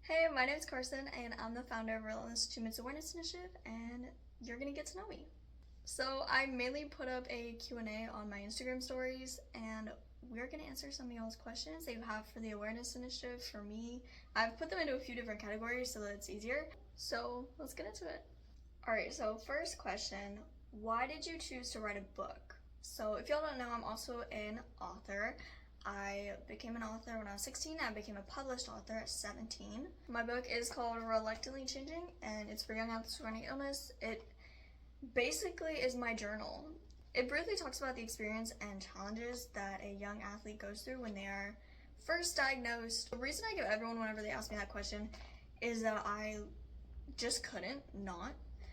Hey, my name is Carson, and I'm the founder of Relentless Achievements Awareness Initiative, and you're gonna get to know me. So I mainly put up a Q&A on my Instagram stories, and we're gonna answer some of y'all's questions that you have for the Awareness Initiative. For me, I've put them into a few different categories so that it's easier. So let's get into it. All right, so first question, why did you choose to write a book? So if y'all don't know, I'm also an author. I became an author when I was 16. I became a published author at 17. My book is called Reluctantly Changing, and it's for young athletes with chronic illness. It basically is my journal. It briefly talks about the experience and challenges that a young athlete goes through when they are first diagnosed. The reason I give everyone whenever they ask me that question is that I just couldn't not,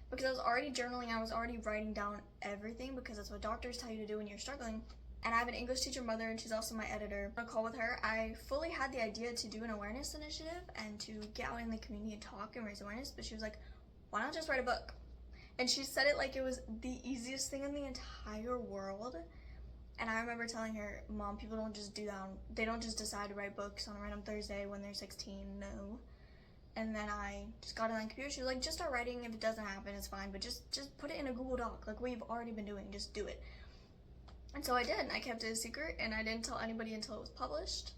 because I was already journaling. I was already writing down everything because that's what doctors tell you to do when you're struggling. And I have an English teacher mother, and she's also my editor. On a call with her, I fully had the idea to do an awareness initiative and to get out in the community and talk and raise awareness, but she was like, why not just write a book? And she said it like it was the easiest thing in the entire world. And I remember telling her, Mom, people don't just do that. They don't just decide to write books on a random Thursday when they're 16, no. And then I just got on the computer. She was like, just start writing. If it doesn't happen, it's fine, but just put it in a Google Doc, like what you've already been doing, just do it. And so I did. I kept it a secret, and I didn't tell anybody until it was published,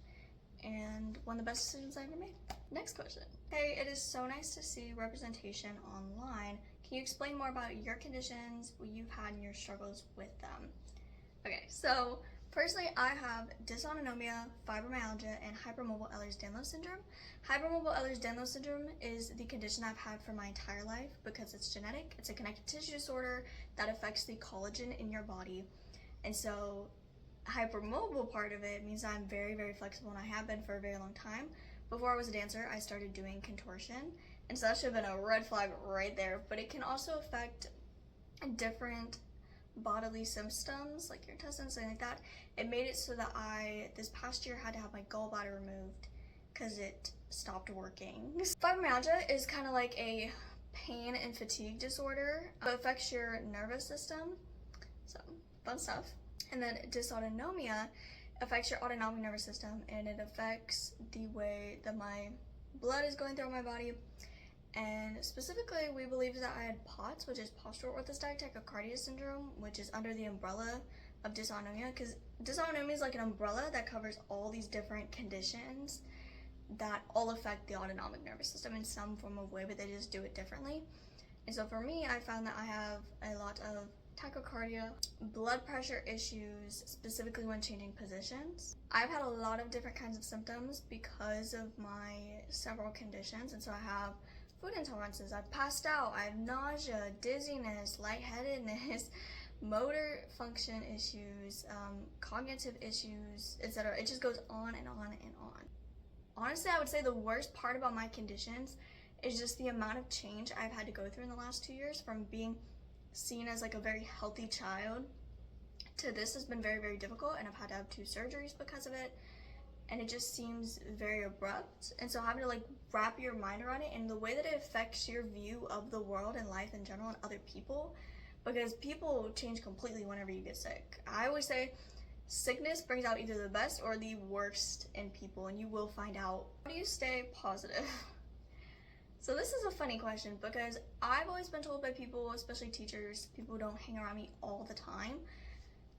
and one of the best decisions I ever made. Next question. Hey, it is so nice to see representation online. Can you explain more about your conditions, what you've had, and your struggles with them? Okay, so personally, I have dysautonomia, fibromyalgia, and hypermobile Ehlers-Danlos syndrome. Hypermobile Ehlers-Danlos syndrome is the condition I've had for my entire life because it's genetic. It's a connective tissue disorder that affects the collagen in your body. And so hypermobile part of it means I'm very, very flexible, and I have been for a very long time. Before I was a dancer, I started doing contortion, and so that should have been a red flag right there. But it can also affect different bodily systems, like your intestines, something like that. It made it so that I, this past year, had to have my gallbladder removed because it stopped working. Fibromyalgia is kind of like a pain and fatigue disorder. It affects your nervous system, so fun stuff. And then dysautonomia affects your autonomic nervous system, and it affects the way that my blood is going through my body. And specifically, we believe that I had POTS, which is postural orthostatic tachycardia syndrome, which is under the umbrella of dysautonomia, because dysautonomia is like an umbrella that covers all these different conditions that all affect the autonomic nervous system in some form of way, but they just do it differently. And so for me, I found that I have a lot of tachycardia, blood pressure issues, specifically when changing positions. I've had a lot of different kinds of symptoms because of my several conditions, and so I have food intolerances, I've passed out, I have nausea, dizziness, lightheadedness, motor function issues, cognitive issues, etc. It just goes on and on and on. Honestly, I would say the worst part about my conditions is just the amount of change I've had to go through in the last 2 years, from being seen as like a very healthy child to this has been very, very difficult, and I've had to have 2 surgeries because of it, and it just seems very abrupt. And so having to like wrap your mind around it and the way that it affects your view of the world and life in general and other people, because people change completely whenever you get sick. I always say sickness brings out either the best or the worst in people, and you will find out. How do you stay positive? So this is a funny question because I've always been told by people, especially teachers, people who don't hang around me all the time,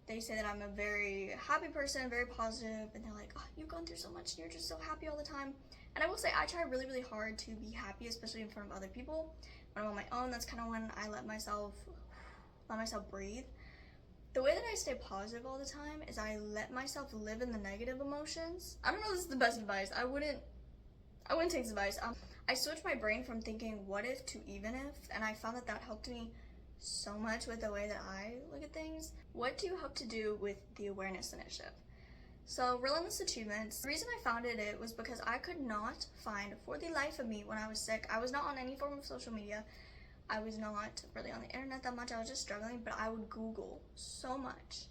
they say that I'm a very happy person, very positive, and they're like, oh, you've gone through so much and you're just so happy all the time. And I will say I try really, really hard to be happy, especially in front of other people. When I'm on my own, that's kind of when I let myself breathe. The way that I stay positive all the time is I let myself live in the negative emotions. I don't know if this is the best advice. I wouldn't take this advice. I switched my brain from thinking what if to even if, and I found that that helped me so much with the way that I look at things. What do you hope to do with the awareness initiative? So Relentless Achievements, the reason I founded it was because I could not find, for the life of me, when I was sick, I was not on any form of social media. I was not really on the internet that much. I was just struggling, but I would Google so much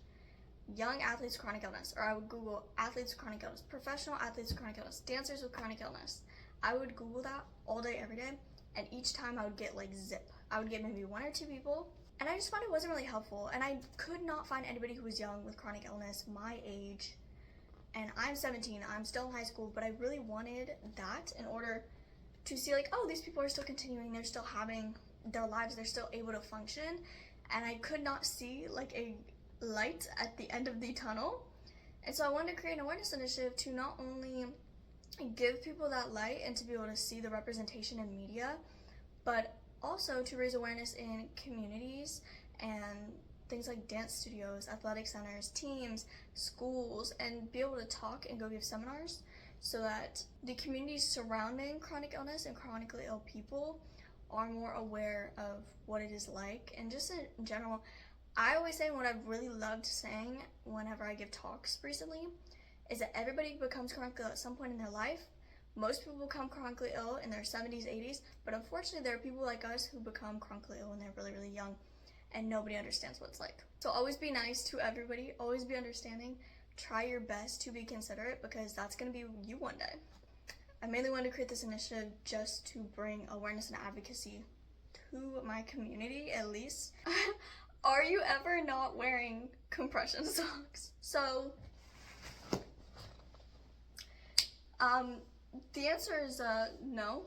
young athletes with chronic illness, or I would Google athletes with chronic illness, professional athletes with chronic illness, dancers with chronic illness. I would Google that all day, every day, and each time I would get like zip. I would get maybe 1 or 2 people, and I just found it wasn't really helpful, and I could not find anybody who was young with chronic illness my age, and I'm 17, I'm still in high school, but I really wanted that in order to see like, oh, these people are still continuing, they're still having their lives, they're still able to function, and I could not see like a light at the end of the tunnel. And so I wanted to create an awareness initiative to not only give people that light and to be able to see the representation in media, but also to raise awareness in communities and things like dance studios, athletic centers, teams, schools, and be able to talk and go give seminars so that the communities surrounding chronic illness and chronically ill people are more aware of what it is like. And just in general, I always say what I've really loved saying whenever I give talks recently is that everybody becomes chronically ill at some point in their life. Most people become chronically ill in their 70s, 80s, but unfortunately there are people like us who become chronically ill when they're really, really young, and nobody understands what it's like. So always be nice to everybody, always be understanding, try your best to be considerate, because that's going to be you one day. I mainly wanted to create this initiative just to bring awareness and advocacy to my community, at least. Are you ever not wearing compression socks? So, the answer is no.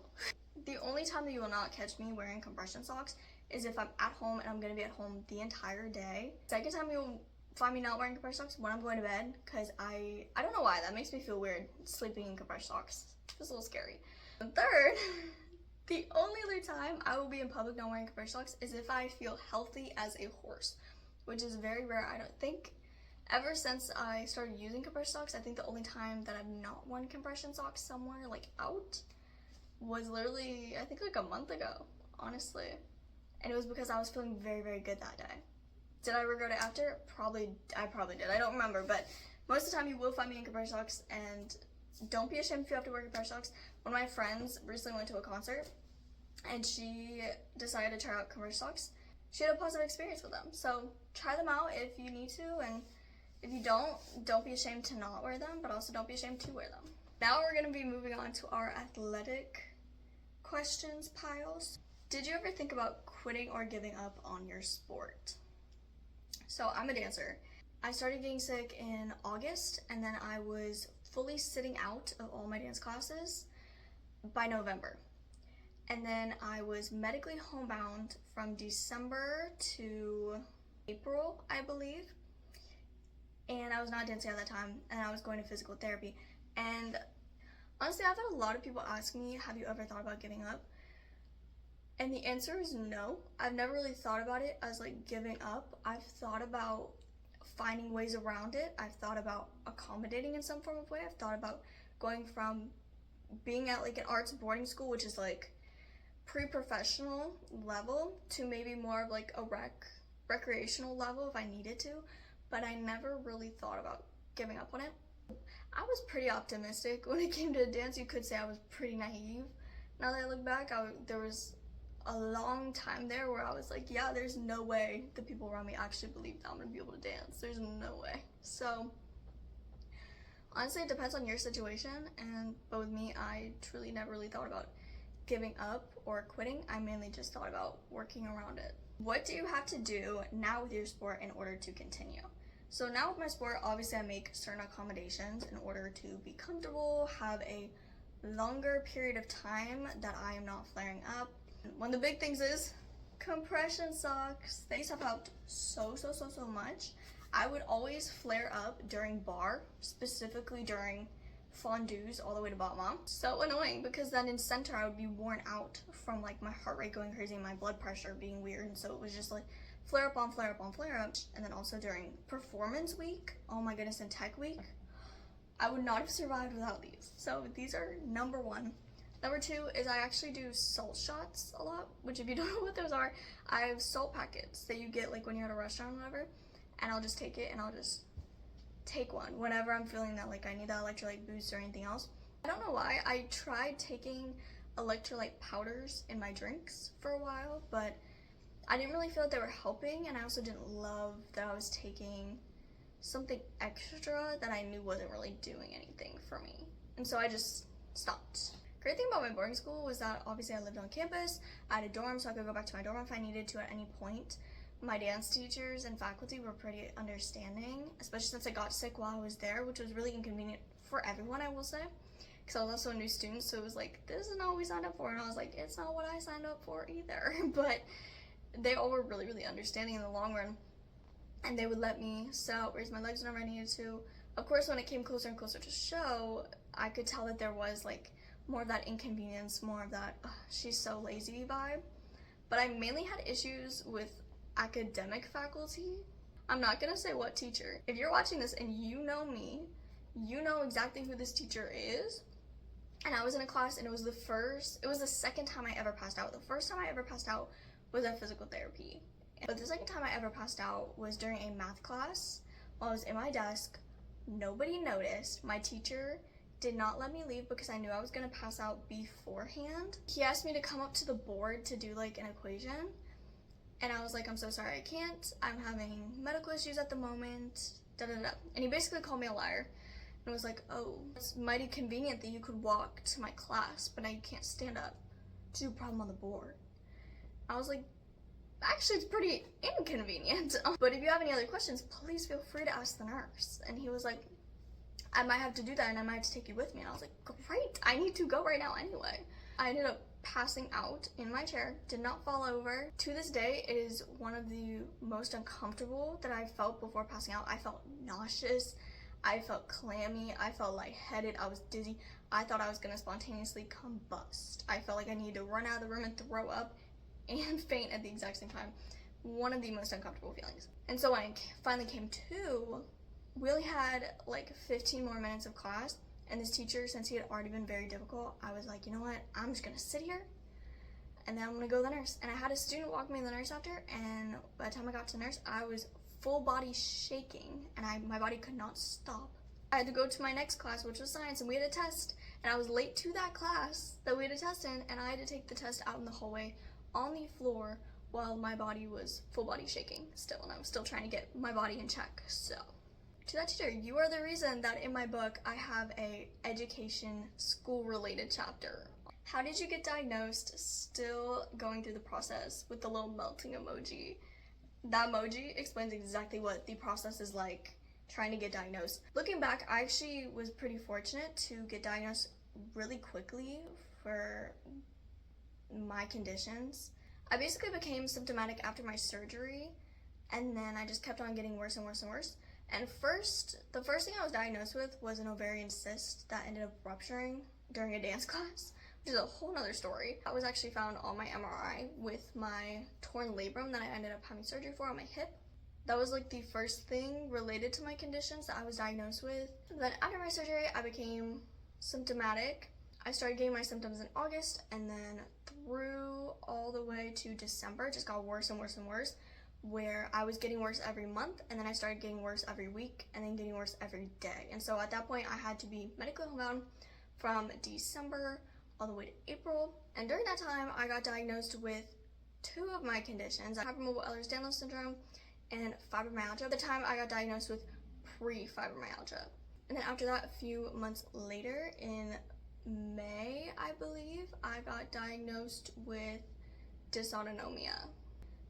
The only time that you will not catch me wearing compression socks is if I'm at home and I'm gonna be at home the entire day. Second time you'll find me not wearing compression socks when I'm going to bed, because I don't know why, that makes me feel weird, sleeping in compression socks. It's a little scary. And third, the only other time I will be in public not wearing compression socks is if I feel healthy as a horse, which is very rare. I don't think ever since I started using compression socks, I think the only time that I've not worn compression socks somewhere like out was literally, I think like a month ago, honestly. And it was because I was feeling very, very good that day. Did I regret it after? I probably did. I don't remember, but most of the time you will find me in compression socks, and don't be ashamed if you have to wear compression socks. One of my friends recently went to a concert and she decided to try out compression socks. She had a positive experience with them. So try them out if you need to, and if you don't be ashamed to not wear them, but also don't be ashamed to wear them. Now we're gonna be moving on to our athletic questions piles. Did you ever think about quitting or giving up on your sport? So I'm a dancer. I started getting sick in August, and then I was fully sitting out of all my dance classes by November. And then I was medically homebound from December to April, I believe. And I was not dancing at that time, and I was going to physical therapy. And honestly, I've had a lot of people ask me, have you ever thought about giving up? And the answer is no. I've never really thought about it as like giving up. I've thought about finding ways around it. I've thought about accommodating in some form of way. I've thought about going from being at like an arts boarding school, which is like pre-professional level, to maybe more of like a recreational level if I needed to, but I never really thought about giving up on it. I was pretty optimistic when it came to dance. You could say I was pretty naive. Now that I look back, there was a long time there where I was like, yeah, there's no way the people around me actually believe that I'm gonna be able to dance. There's no way. So honestly, it depends on your situation, but with me, I truly never really thought about giving up or quitting. I mainly just thought about working around it. What do you have to do now with your sport in order to continue? So now with my sport, obviously I make certain accommodations in order to be comfortable, have a longer period of time that I am not flaring up. One of the big things is compression socks. These have helped so much. I would always flare up during bar, specifically during fondues all the way to bottom. So annoying, because then in center I would be worn out from like my heart rate going crazy and my blood pressure being weird, and so it was just like flare up on flare up on flare up. And then also during performance week, oh my goodness, and tech week, I would not have survived without these. So these are number one. Number two is I actually do salt shots a lot, which if you don't know what those are, I have salt packets that you get like when you're at a restaurant or whatever, and I'll just take it and I'll just take one whenever I'm feeling that like I need that electrolyte boost or anything else. I don't know why. I tried taking electrolyte powders in my drinks for a while, but I didn't really feel that they were helping, and I also didn't love that I was taking something extra that I knew wasn't really doing anything for me, and so I just stopped. Great thing about my boarding school was that obviously I lived on campus. I had a dorm, so I could go back to my dorm if I needed to at any point. My dance teachers and faculty were pretty understanding, especially since I got sick while I was there, which was really inconvenient for everyone, I will say, because I was also a new student, so it was like, this is not what we signed up for, and I was like, it's not what I signed up for either. But they all were really, really understanding in the long run, and they would let me sit out, raise my legs whenever I needed to. Of course, when it came closer and closer to show, I could tell that there was like more of that inconvenience, more of that she's so lazy vibe. But I mainly had issues with academic faculty. I'm not gonna say what teacher. If you're watching this and you know me, you know exactly who this teacher is. And I was in a class, and it was the second time I ever passed out. The first time I ever passed out was at physical therapy. But the second time I ever passed out was during a math class while I was in my desk. Nobody noticed. My teacher did not let me leave because I knew I was gonna pass out beforehand. He asked me to come up to the board to do like an equation. And I was like, I'm so sorry, I can't. I'm having medical issues at the moment, da da da. And he basically called me a liar. And was like, oh, it's mighty convenient that you could walk to my class, but now you can't stand up to do a problem on the board. I was like, actually, it's pretty inconvenient. But if you have any other questions, please feel free to ask the nurse. And he was like, I might have to do that, and I might have to take you with me. And I was like, great, I need to go right now anyway. I ended up passing out in my chair, did not fall over. To this day, it is one of the most uncomfortable that I've felt before passing out. I felt nauseous, I felt clammy, I felt lightheaded, I was dizzy. I thought I was gonna spontaneously combust. I felt like I needed to run out of the room and throw up and faint at the exact same time. One of the most uncomfortable feelings. And so when I finally came to, we only had like 15 more minutes of class, and this teacher, since he had already been very difficult, I was like, you know what, I'm just gonna sit here and then I'm gonna go to the nurse. And I had a student walk me to the nurse after, and by the time I got to the nurse, I was full body shaking, and my body could not stop. I had to go to my next class, which was science, and we had a test, and I was late to that class that we had a test in, and I had to take the test out in the hallway on the floor while my body was full body shaking still, and I was still trying to get my body in check. So to that teacher, you are the reason that in my book I have a education school related chapter. How did you get diagnosed? Still going through the process with the little melting emoji. That emoji explains exactly what the process is like trying to get diagnosed. Looking back, I actually was pretty fortunate to get diagnosed really quickly for my conditions. I basically became symptomatic after my surgery, and then I just kept on getting worse and worse and worse. And the first thing I was diagnosed with was an ovarian cyst that ended up rupturing during a dance class, which is a whole nother story. That was actually found on my MRI with my torn labrum that I ended up having surgery for on my hip. That was like the first thing related to my conditions that I was diagnosed with. And then after my surgery, I became symptomatic. I started getting my symptoms in August, and then through all the way to December, it just got worse and worse and worse, where I was getting worse every month, and then I started getting worse every week, and then getting worse every day. And so at that point, I had to be medically homebound from December all the way to April. And during that time, I got diagnosed with two of my conditions, hypermobile Ehlers-Danlos syndrome and fibromyalgia. At the time, I got diagnosed with pre-fibromyalgia. And then after that, a few months later, in May, I believe, I got diagnosed with dysautonomia.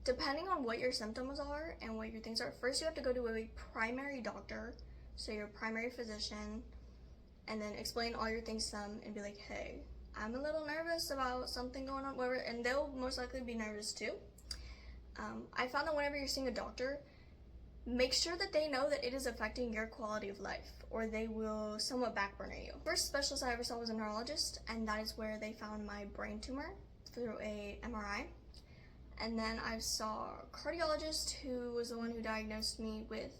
Depending on what your symptoms are and what your things are, first you have to go to a primary doctor, so your primary physician, and then explain all your things to them and be like, hey, I'm a little nervous about something going on, whatever, and they'll most likely be nervous too. I found that whenever you're seeing a doctor, make sure that they know that it is affecting your quality of life, or they will somewhat backburner you. First specialist I ever saw was a neurologist, and that is where they found my brain tumor through a MRI. And then I saw a cardiologist who was the one who diagnosed me with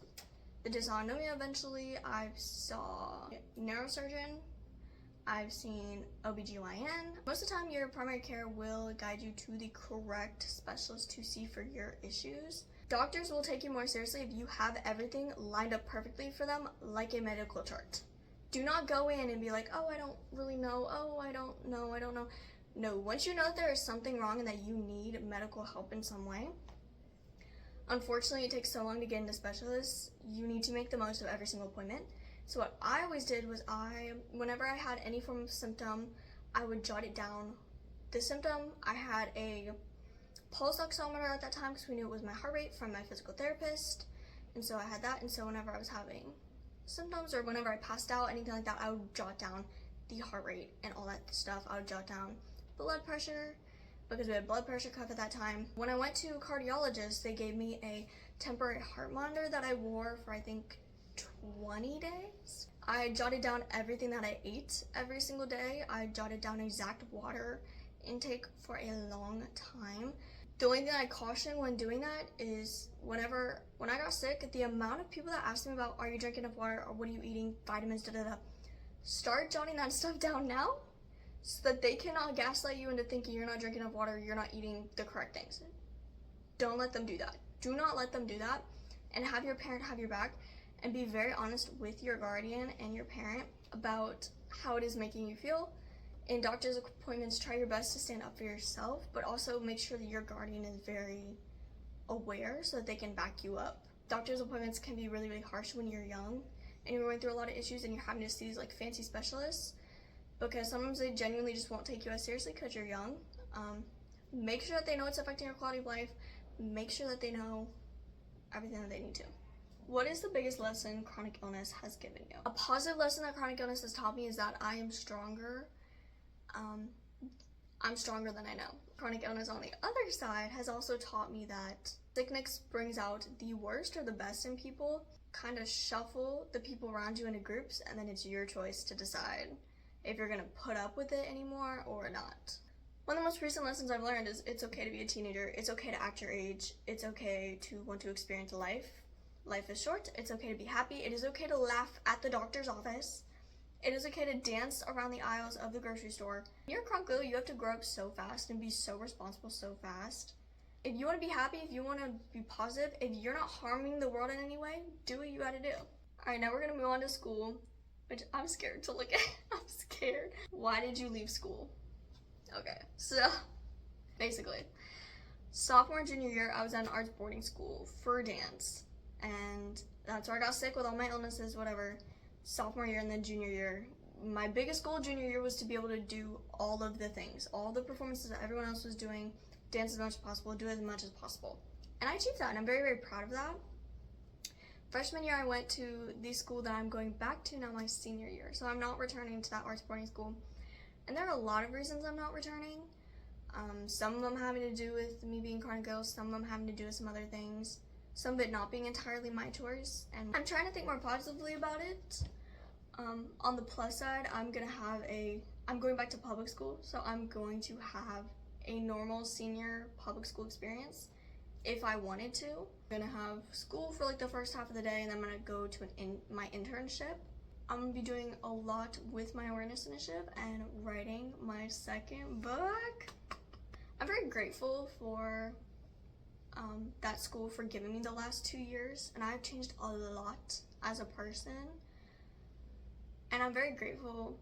the dysautonomia eventually. I saw a neurosurgeon. I've seen OBGYN. Most of the time, your primary care will guide you to the correct specialist to see for your issues. Doctors will take you more seriously if you have everything lined up perfectly for them, like a medical chart. Do not go in and be like, oh, I don't really know, oh, I don't know. No, once you know that there is something wrong and that you need medical help in some way, unfortunately it takes so long to get into specialists, you need to make the most of every single appointment. So what I always did was whenever I had any form of symptom, I would jot it down. The symptom, I had a pulse oximeter at that time because we knew it was my heart rate from my physical therapist. And so I had that, and so whenever I was having symptoms or whenever I passed out, anything like that, I would jot down the heart rate and all that stuff. I would jot down blood pressure because we had blood pressure cuff at that time. When I went to a cardiologist, they gave me a temporary heart monitor that I wore for I think 20 days. I jotted down everything that I ate every single day. I jotted down exact water intake for a long time. The only thing I caution when doing that is when I got sick, the amount of people that asked me about, are you drinking enough water or what are you eating, vitamins, start jotting that stuff down now so that they cannot gaslight you into thinking you're not drinking enough water, you're not eating the correct things. Don't let them do that. Do not let them do that, and have your parent have your back and be very honest with your guardian and your parent about how it is making you feel. In doctor's appointments, try your best to stand up for yourself, but also make sure that your guardian is very aware so that they can back you up. Doctor's appointments can be really, really harsh when you're young and you're going through a lot of issues and you're having to see these like fancy specialists, because sometimes they genuinely just won't take you as seriously because you're young. Make sure that they know it's affecting your quality of life. Make sure that they know everything that they need to. What is the biggest lesson chronic illness has given you? A positive lesson that chronic illness has taught me is that I am stronger. I'm stronger than I know. Chronic illness on the other side has also taught me that sickness brings out the worst or the best in people. Kind of shuffle the people around you into groups, and then it's your choice to decide if you're gonna put up with it anymore or not. One of the most recent lessons I've learned is it's okay to be a teenager. It's okay to act your age. It's okay to want to experience life. Life is short. It's okay to be happy. It is okay to laugh at the doctor's office. It is okay to dance around the aisles of the grocery store. When you're chronically, you have to grow up so fast and be so responsible so fast. If you want to be happy, if you want to be positive, if you're not harming the world in any way, do what you got to do. All right, now we're going to move on to school, which I'm scared to look at. I'm scared. Why did you leave school? Okay, so basically, sophomore, junior year, I was at an arts boarding school for dance, and that's where I got sick with all my illnesses, whatever. Sophomore year and then junior year, my biggest goal junior year was to be able to do all of the things, all the performances that everyone else was doing, dance as much as possible, do as much as possible. And I achieved that, and I'm very, very proud of that. Freshman year, I went to the school that I'm going back to now my senior year, so I'm not returning to that arts boarding school. And there are a lot of reasons I'm not returning. Some of them having to do with me being chronically ill, some of them having to do with some other things, some of it not being entirely my choice. And I'm trying to think more positively about it. On the plus side, I'm going back to public school, so I'm going to have a normal senior public school experience if I wanted to. I'm gonna have school for like the first half of the day, and then I'm gonna go to my internship. I'm gonna be doing a lot with my awareness initiative and writing my second book. I'm very grateful for that school for giving me the last 2 years, and I've changed a lot as a person. And I'm very grateful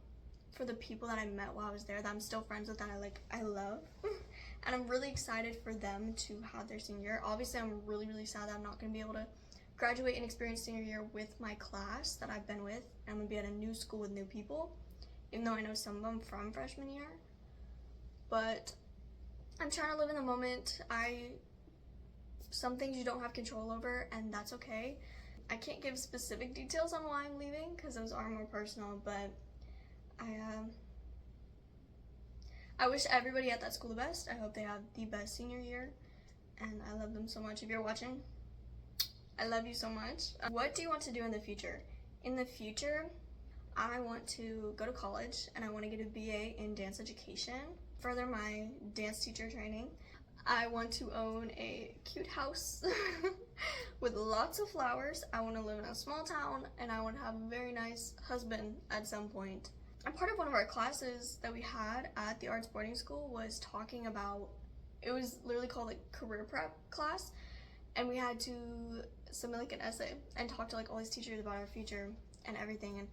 for the people that I met while I was there that I'm still friends with, that I love. And I'm really excited for them to have their senior year. Obviously, I'm really, really sad that I'm not gonna be able to graduate and experience senior year with my class that I've been with. I'm gonna be at a new school with new people, even though I know some of them from freshman year. But I'm trying to live in the moment. Some things you don't have control over, and that's okay. I can't give specific details on why I'm leaving because those are more personal, but I wish everybody at that school the best. I hope they have the best senior year, and I love them so much. If you're watching, I love you so much. What do you want to do in the future? In the future, I want to go to college, and I want to get a BA in dance education, further my dance teacher training. I want to own a cute house with lots of flowers. I want to live in a small town, and I want to have a very nice husband at some point. And part of one of our classes that we had at the arts boarding school was talking about, it was literally called like career prep class, and we had to submit like an essay and talk to like all these teachers about our future and everything. And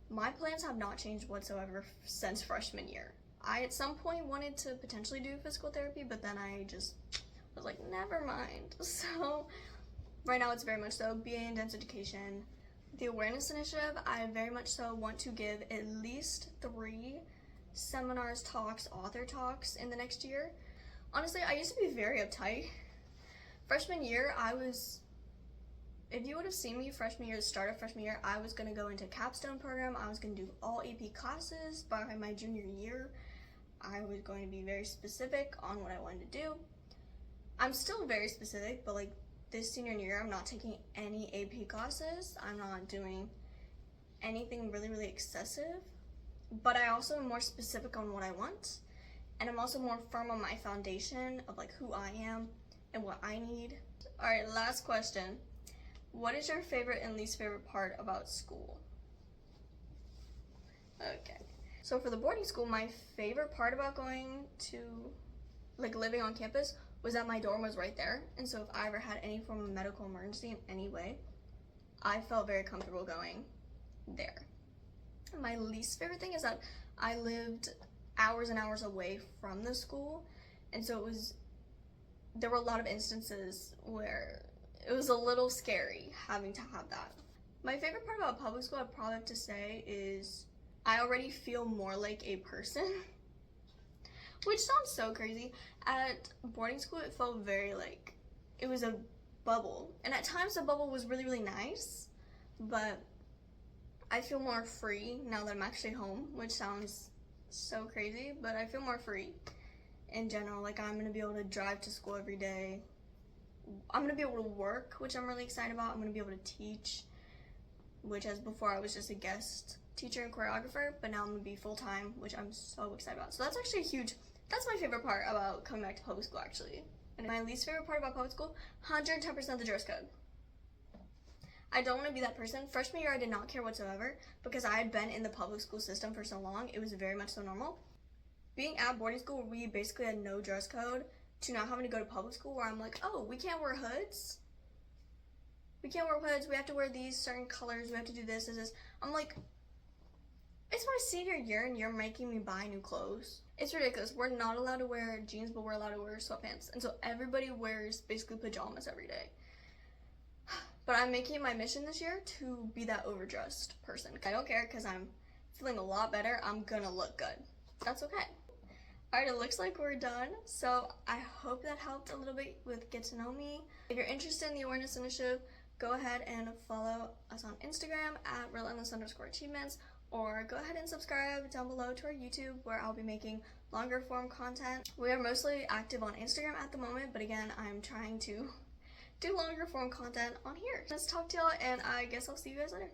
my plans have not changed whatsoever since freshman year. I at some point wanted to potentially do physical therapy, but then I just was like, never mind. So right now it's very much so BA in dance education. The awareness initiative, I very much so want to give at least 3 seminars, talks, author talks in the next year. Honestly, I used to be very uptight. Freshman year, I was If you would have seen me freshman year, the start of freshman year, I was going to go into capstone program. I was going to do all AP classes by my junior year. I was going to be very specific on what I wanted to do. I'm still very specific, but like this senior year, I'm not taking any AP classes. I'm not doing anything really, really excessive, but I also am more specific on what I want. And I'm also more firm on my foundation of like who I am and what I need. All right, last question. What is your favorite and least favorite part about school? Okay. So for the boarding school, my favorite part about going to, like living on campus was that my dorm was right there. And so if I ever had any form of medical emergency in any way, I felt very comfortable going there. My least favorite thing is that I lived hours and hours away from the school. And so there were a lot of instances where it was a little scary having to have that. My favorite part about public school, I'd probably have to say, is I already feel more like a person, which sounds so crazy. At boarding school, it felt very like it was a bubble. And at times the bubble was really, really nice, but I feel more free now that I'm actually home, which sounds so crazy, but I feel more free in general. Like I'm gonna be able to drive to school every day. I'm gonna be able to work, which I'm really excited about. I'm gonna be able to teach, which as before I was just a guest teacher and choreographer, but now I'm gonna be full-time, which I'm so excited about. So that's actually that's my favorite part about coming back to public school actually. And my least favorite part about public school, 110% the dress code. I don't want to be that person. Freshman year I did not care whatsoever because I had been in the public school system for so long. It was very much so normal. Being at boarding school, we basically had no dress code, to now having to go to public school where I'm like, oh, we can't wear hoods. We can't wear hoods. We have to wear these certain colors. We have to do this. I'm like, it's my senior year and you're making me buy new clothes. It's ridiculous. We're not allowed to wear jeans, but we're allowed to wear sweatpants. And so everybody wears basically pajamas every day. But I'm making it my mission this year to be that overdressed person. I don't care because I'm feeling a lot better. I'm gonna look good. That's okay. All right, it looks like we're done. So I hope that helped a little bit with get to know me. If you're interested in the awareness initiative, go ahead and follow us on Instagram at relentless_achievements, or go ahead and subscribe down below to our YouTube where I'll be making longer form content. We are mostly active on Instagram at the moment, but again, I'm trying to do longer form content on here. Let's talk to y'all, and I guess I'll see you guys later.